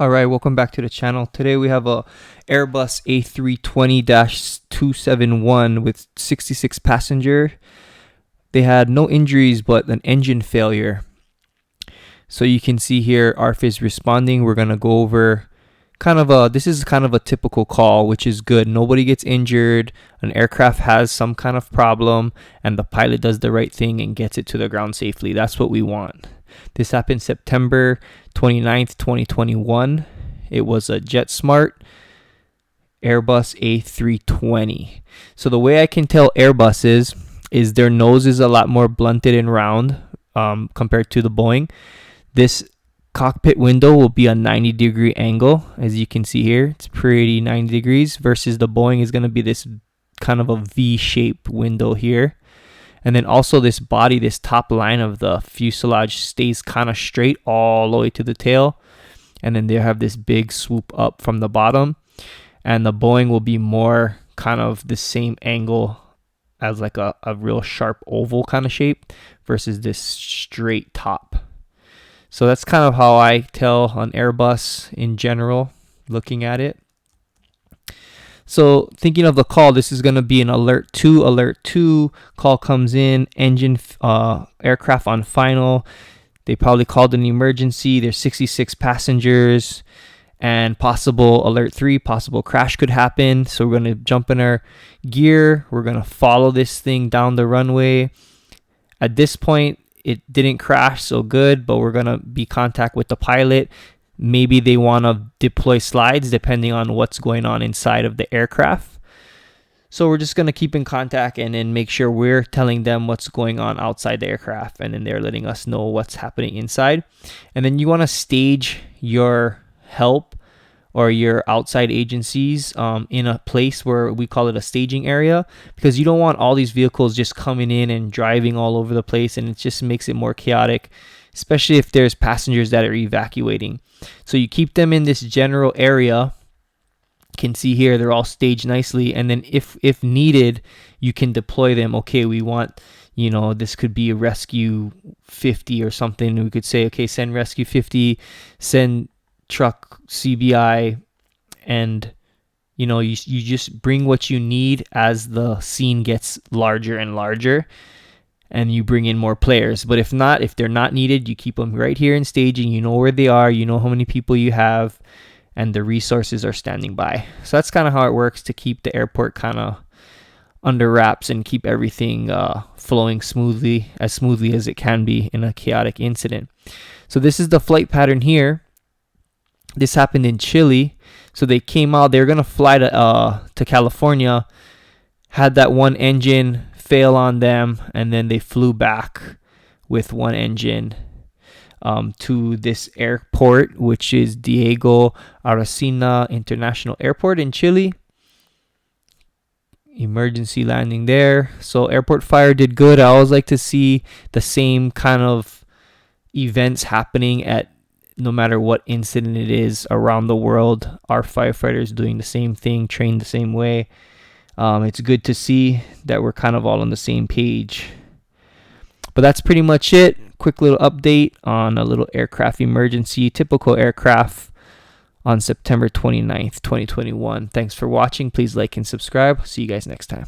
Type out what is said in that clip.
Alright, welcome back to the channel. Today we have a Airbus A320-271 with 66 passenger. They had no injuries but an engine failure. So you can see here ARFF is responding. We're going to go over this is kind of a typical call, which is good. Nobody gets injured, an aircraft has some kind of problem, and the pilot does the right thing and gets it to the ground safely. That's what we want. This happened September 29th, 2021. It was a Jetsmart Airbus A320. So the way I can tell Airbus is their nose is a lot more blunted and round compared to the Boeing. This cockpit window will be a 90-degree angle, as you can see here. It's pretty 90 degrees versus the Boeing is going to be this kind of a V-shaped window here. And then also this body, this top line of the fuselage stays kind of straight all the way to the tail. And then they have this big swoop up from the bottom. And the Boeing will be more kind of the same angle as like a real sharp oval kind of shape versus this straight top. So that's kind of how I tell on Airbus in general, looking at it. So thinking of the call, this is going to be an alert 2. Alert 2 call comes in, engine aircraft on final. They probably called an emergency. There's 66 passengers and possible alert 3, possible crash could happen. So we're going to jump in our gear. We're going to follow this thing down the runway. At this point, it didn't crash, so good, but we're going to be in contact with the pilot. Maybe they want to deploy slides depending on what's going on inside of the aircraft. So we're just going to keep in contact and then make sure we're telling them what's going on outside the aircraft, and then they're letting us know what's happening inside. And then you want to stage your help or your outside agencies in a place where we call it a staging area, because you don't want all these vehicles just coming in and driving all over the place, and it just makes it more chaotic, especially if there's passengers that are evacuating. So you keep them in this general area. You can see here they're all staged nicely, and then if needed, you can deploy them. Okay, we want, this could be a rescue 50 or something. We could say, okay, send rescue 50, send truck CBI, and you just bring what you need as the scene gets larger and larger, and you bring in more players. But if they're not needed, you keep them right here in staging. You know where they are, you know how many people you have, and the resources are standing by. So that's kind of how it works to keep the airport kind of under wraps and keep everything flowing as smoothly as it can be in a chaotic incident. So this is the flight pattern here. This happened in Chile. So they came out, they were going to fly to California, had that one engine fail on them, and then they flew back with one engine to this airport, which is Diego Aracena International Airport in Chile. Emergency landing there. So airport fire did good. I always like to see the same kind of events happening at no matter what incident it is around the world. Our firefighters doing the same thing, trained the same way. It's good to see that we're kind of all on the same page. But that's pretty much it. Quick little update on a little aircraft emergency, typical aircraft on September 29th, 2021. Thanks for watching. Please like and subscribe. See you guys next time.